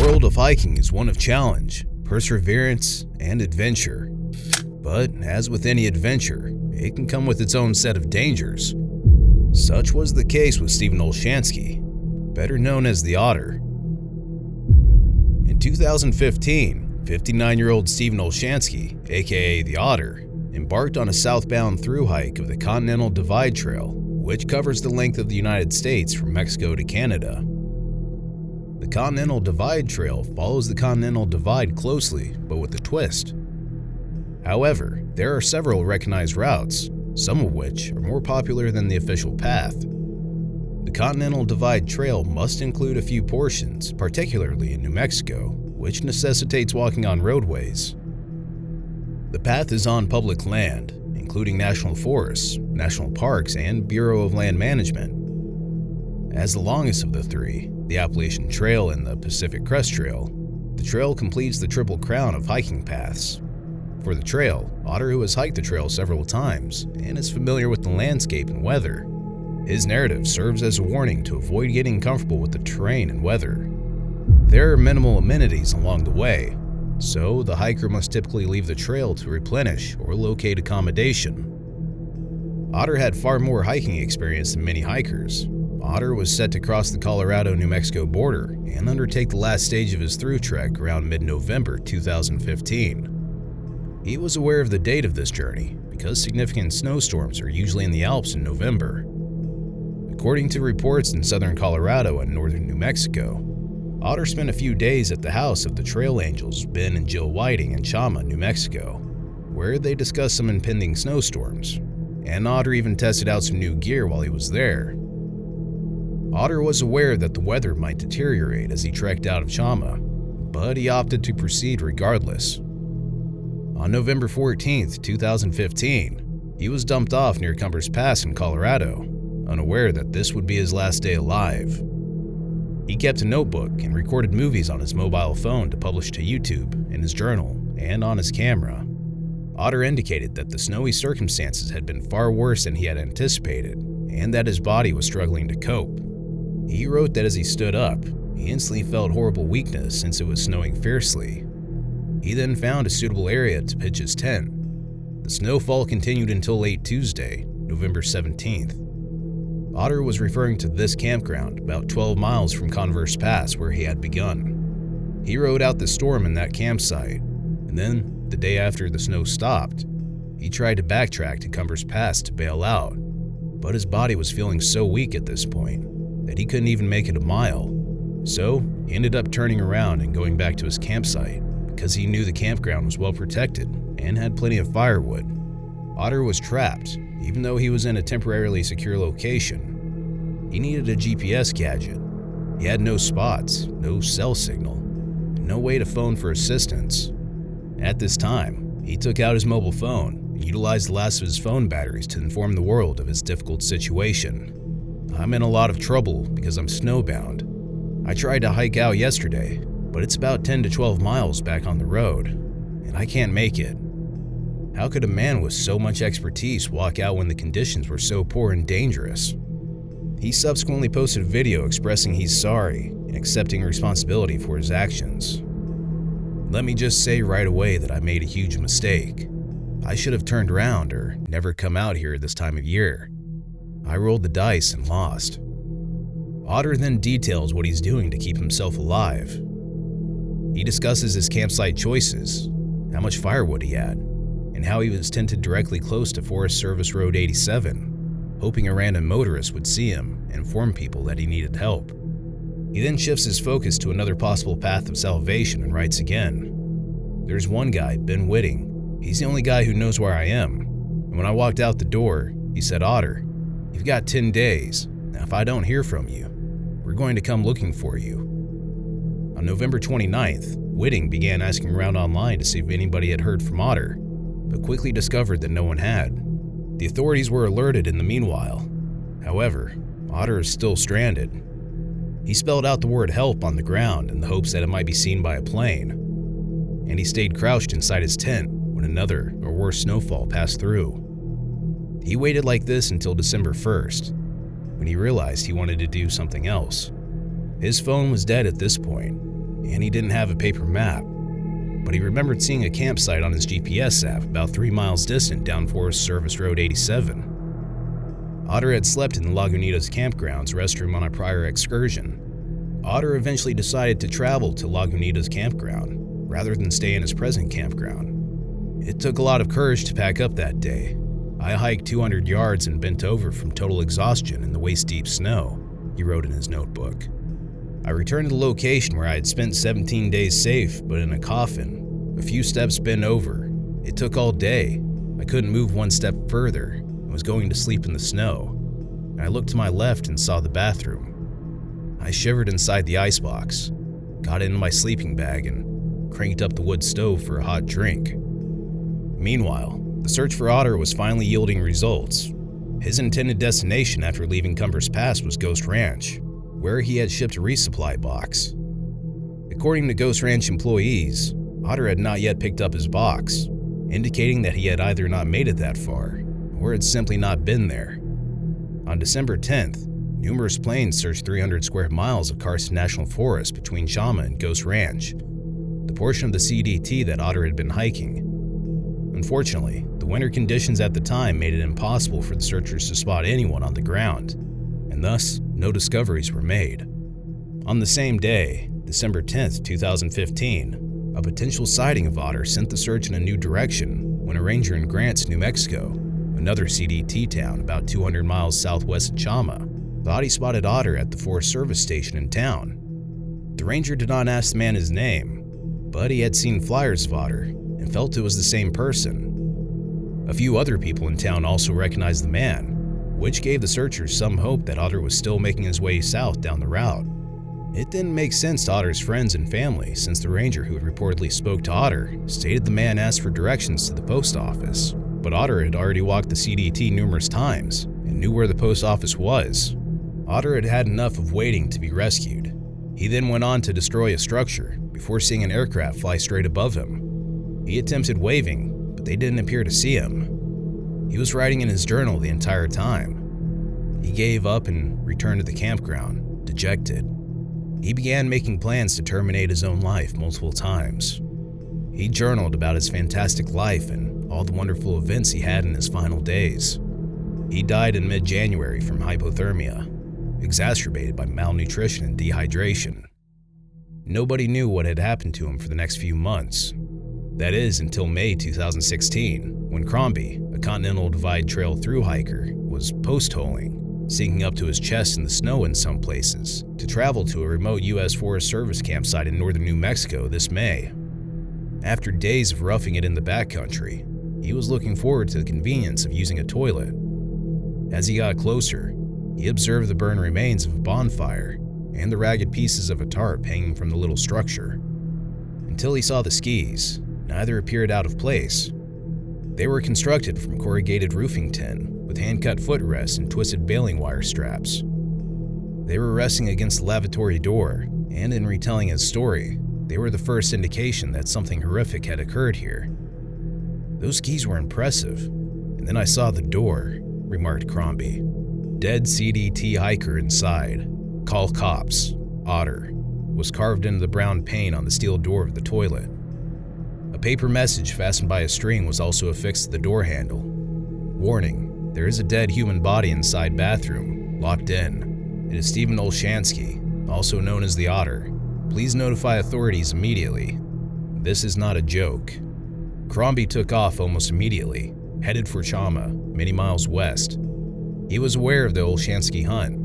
world of hiking is one of challenge, perseverance, and adventure. But as with any adventure, it can come with its own set of dangers. Such was the case with Stephen Olshansky, better known as the Otter. In 2015, 59-year-old Stephen Olshansky AKA the Otter embarked on a southbound thru-hike of the Continental Divide Trail, which covers the length of the United States from Mexico to Canada. The Continental Divide Trail follows the Continental Divide closely, but with a twist. However, there are several recognized routes, some of which are more popular than the official path. The Continental Divide Trail must include a few portions, particularly in New Mexico, which necessitates walking on roadways. The path is on public land, including national forests, national parks, and Bureau of Land Management. As the longest of the three, the Appalachian Trail and the Pacific Crest Trail, the trail completes the Triple Crown of hiking paths. For the trail, Otter, who has hiked the trail several times and is familiar with the landscape and weather, his narrative serves as a warning to avoid getting comfortable with the terrain and weather. There are minimal amenities along the way, so the hiker must typically leave the trail to replenish or locate accommodation. Otter had far more hiking experience than many hikers. Otter was set to cross the Colorado-New Mexico border and undertake the last stage of his thru trek around mid-November 2015. He was aware of the date of this journey because significant snowstorms are usually in the Alps in November. According to reports in southern Colorado and northern New Mexico, Otter spent a few days at the house of the trail angels Ben and Jill Whiting in Chama, New Mexico, where they discussed some impending snowstorms, and Otter even tested out some new gear while he was there. Otter was aware that the weather might deteriorate as he trekked out of Chama, but he opted to proceed regardless. On November 14, 2015, he was dumped off near Cumbers Pass in Colorado, unaware that this would be his last day alive. He kept a notebook and recorded movies on his mobile phone to publish to YouTube, in his journal, and on his camera. Otter indicated that the snowy circumstances had been far worse than he had anticipated, and that his body was struggling to cope. He wrote that as he stood up, he instantly felt horrible weakness since it was snowing fiercely. He then found a suitable area to pitch his tent. The snowfall continued until late Tuesday, November 17th. Otter was referring to this campground about 12 miles from Converse Pass where he had begun. He rode out the storm in that campsite, and then, the day after the snow stopped, he tried to backtrack to Converse Pass to bail out, but his body was feeling so weak at this point that he couldn't even make it a mile. So he ended up turning around and going back to his campsite because he knew the campground was well protected and had plenty of firewood. Otter was trapped, even though he was in a temporarily secure location. He needed a GPS gadget. He had no spots, no cell signal, and no way to phone for assistance. At this time, he took out his mobile phone and utilized the last of his phone batteries to inform the world of his difficult situation. "I'm in a lot of trouble because I'm snowbound. I tried to hike out yesterday, but it's about 10 to 12 miles back on the road, and I can't make it. How could a man with so much expertise walk out when the conditions were so poor and dangerous?" He subsequently posted a video expressing he's sorry and accepting responsibility for his actions. "Let me just say right away that I made a huge mistake. I should have turned around or never come out here this time of year. I rolled the dice and lost." Otter then details what he's doing to keep himself alive. He discusses his campsite choices, how much firewood he had, and how he was tented directly close to Forest Service Road 87, hoping a random motorist would see him and inform people that he needed help. He then shifts his focus to another possible path of salvation and writes again. "There's one guy, Ben Whitting. He's the only guy who knows where I am. And when I walked out the door, he said, 'Otter, you've got 10 days. Now if I don't hear from you, we're going to come looking for you.'" On November 29th, Whitting began asking around online to see if anybody had heard from Otter, but quickly discovered that no one had. The authorities were alerted in the meanwhile. However, Otter is still stranded. He spelled out the word "help" on the ground in the hopes that it might be seen by a plane, and he stayed crouched inside his tent when another or worse snowfall passed through. He waited like this until December 1st, when he realized he wanted to do something else. His phone was dead at this point, and he didn't have a paper map. But he remembered seeing a campsite on his GPS app about 3 miles distant down Forest Service Road 87. Otter had slept in the Lagunitas campground's restroom on a prior excursion. Otter eventually decided to travel to Lagunitas campground rather than stay in his present campground. It took a lot of courage to pack up that day. I hiked 200 yards and bent over from total exhaustion in the waist-deep snow, he wrote in his notebook. I returned to the location where I had spent 17 days safe, but in a coffin, a few steps bent over. It took all day. I couldn't move one step further and was going to sleep in the snow. And I looked to my left and saw the bathroom. I shivered inside the icebox, got into my sleeping bag, and cranked up the wood stove for a hot drink. Meanwhile, the search for Otter was finally yielding results. His intended destination after leaving Cumbers Pass was Ghost Ranch, where he had shipped a resupply box. According to Ghost Ranch employees, Otter had not yet picked up his box, indicating that he had either not made it that far or had simply not been there. On December 10th, numerous planes searched 300 square miles of Carson National Forest between Chama and Ghost Ranch, the portion of the CDT that Otter had been hiking. Unfortunately, the winter conditions at the time made it impossible for the searchers to spot anyone on the ground, and thus, no discoveries were made. On the same day, December 10, 2015, a potential sighting of Otter sent the search in a new direction when a ranger in Grants, New Mexico, another CDT town about 200 miles southwest of Chama, thought he spotted Otter at the Forest Service station in town. The ranger did not ask the man his name, but he had seen flyers of Otter and felt it was the same person. A few other people in town also recognized the man, which gave the searchers some hope that Otter was still making his way south down the route. It didn't make sense to Otter's friends and family since the ranger who had reportedly spoke to Otter stated the man asked for directions to the post office, but Otter had already walked the CDT numerous times and knew where the post office was. Otter had had enough of waiting to be rescued. He then went on to destroy a structure before seeing an aircraft fly straight above him. He attempted waving, but they didn't appear to see him. He was writing in his journal the entire time. He gave up and returned to the campground, dejected. He began making plans to terminate his own life multiple times. He journaled about his fantastic life and all the wonderful events he had in his final days. He died in mid-January from hypothermia, exacerbated by malnutrition and dehydration. Nobody knew what had happened to him for the next few months. That is, until May 2016, when Crombie, a Continental Divide Trail thru-hiker, was post-holing, sinking up to his chest in the snow in some places, to travel to a remote U.S. Forest Service campsite in northern New Mexico this May. After days of roughing it in the backcountry, he was looking forward to the convenience of using a toilet. As he got closer, he observed the burned remains of a bonfire and the ragged pieces of a tarp hanging from the little structure. Until he saw the skis, neither appeared out of place. They were constructed from corrugated roofing tin with hand-cut footrests and twisted baling wire straps. They were resting against the lavatory door, and in retelling his story, they were the first indication that something horrific had occurred here. "Those skis were impressive, and then I saw the door," remarked Crombie. "Dead CDT hiker inside. Call cops. Otter," was carved into the brown paint on the steel door of the toilet. A paper message fastened by a string was also affixed to the door handle. "Warning, there is a dead human body inside bathroom, locked in. It is Stephen Olshansky, also known as the Otter. Please notify authorities immediately. This is not a joke." Crombie took off almost immediately, headed for Chama, many miles west. He was aware of the Olshansky hunt.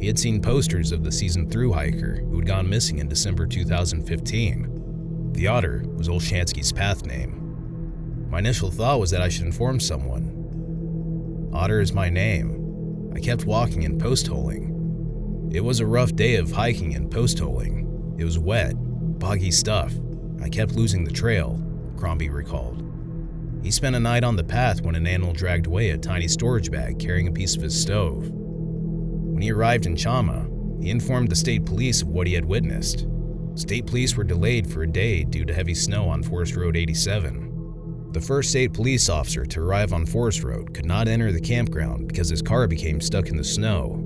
He had seen posters of the seasoned thru-hiker who had gone missing in December 2015. The Otter was Olshansky's path name. My initial thought was that I should inform someone. Otter is my name. I kept walking and post-holing. It was a rough day of hiking and post-holing. It was wet, boggy stuff. I kept losing the trail, Crombie recalled. He spent a night on the path when an animal dragged away a tiny storage bag carrying a piece of his stove. When he arrived in Chama, he informed the state police of what he had witnessed. State police were delayed for a day due to heavy snow on Forest Road 87. The first state police officer to arrive on Forest Road could not enter the campground because his car became stuck in the snow.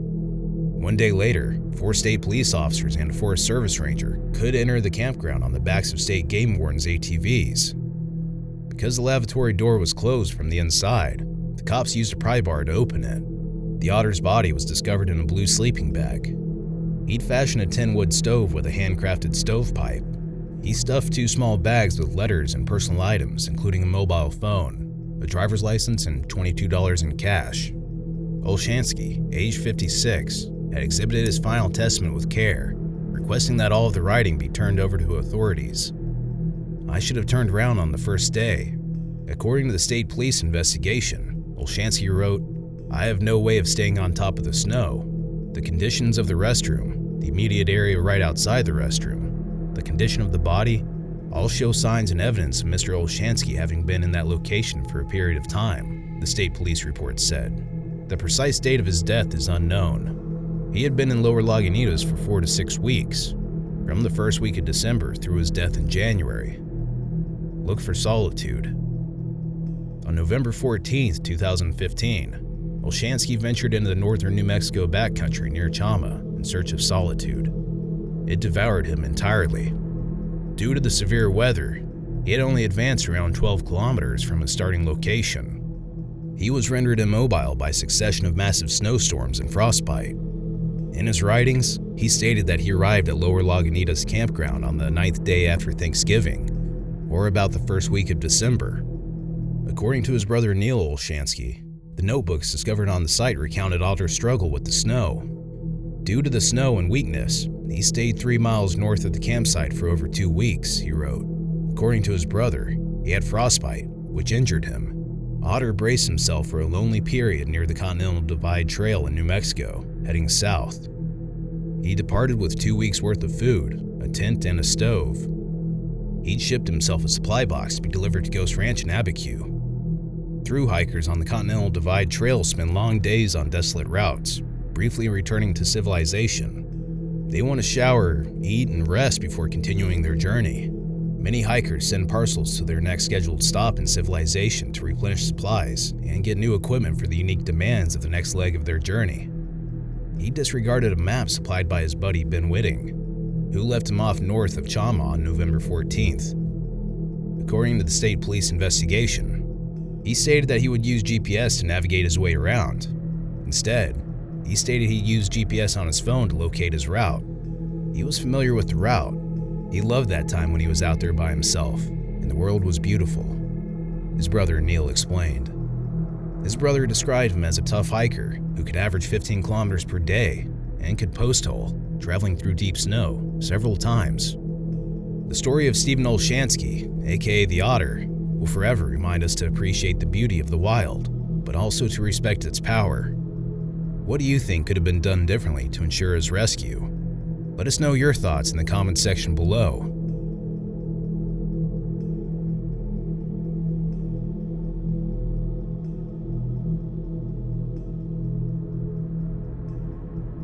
One day later, 4 state police officers and a Forest Service ranger could enter the campground on the backs of state game wardens' ATVs. Because the lavatory door was closed from the inside, the cops used a pry bar to open it. The otter's body was discovered in a blue sleeping bag. He'd fashioned a tin wood stove with a handcrafted stovepipe. He stuffed 2 small bags with letters and personal items, including a mobile phone, a driver's license, and $22 in cash. Olshansky, age 56, had exhibited his final testament with care, requesting that all of the writing be turned over to authorities. "I should have turned around on the first day." According to the state police investigation, Olshansky wrote, "I have no way of staying on top of the snow. The conditions of the restroom, the immediate area right outside the restroom, the condition of the body, all show signs and evidence of Mr. Olshansky having been in that location for a period of time," the state police report said. The precise date of his death is unknown. He had been in Lower Lagunitas for 4 to 6 weeks, from the first week of December through his death in January. Look for solitude. On November 14, 2015, Olshansky ventured into the northern New Mexico backcountry near Chama in search of solitude. It devoured him entirely. Due to the severe weather, he had only advanced around 12 kilometers from his starting location. He was rendered immobile by a succession of massive snowstorms and frostbite. In his writings, he stated that he arrived at Lower Lagunitas campground on the 9th day after Thanksgiving, or about the first week of December. According to his brother Neil Olshansky, the notebooks discovered on the site recounted Otter's struggle with the snow. Due to the snow and weakness, he stayed 3 miles north of the campsite for over 2 weeks, he wrote. According to his brother, he had frostbite, which injured him. Otter braced himself for a lonely period near the Continental Divide Trail in New Mexico, heading south. He departed with 2 weeks' worth of food, a tent, and a stove. He'd shipped himself a supply box to be delivered to Ghost Ranch in Abiquiu. Thru-hikers on the Continental Divide Trail spend long days on desolate routes, briefly returning to civilization. They want to shower, eat, and rest before continuing their journey. Many hikers send parcels to their next scheduled stop in civilization to replenish supplies and get new equipment for the unique demands of the next leg of their journey. He disregarded a map supplied by his buddy Ben Whitting, who left him off north of Chama on November 14th. According to the state police investigation, he stated that he would use GPS to navigate his way around. Instead, he stated he'd use GPS on his phone to locate his route. He was familiar with the route. He loved that time when he was out there by himself, and the world was beautiful, his brother Neil explained. His brother described him as a tough hiker who could average 15 kilometers per day and could post hole, traveling through deep snow several times. The story of Stephen Olshansky, AKA the Otter, will forever remind us to appreciate the beauty of the wild, but also to respect its power. What do you think could have been done differently to ensure his rescue? Let us know your thoughts in the comments section below.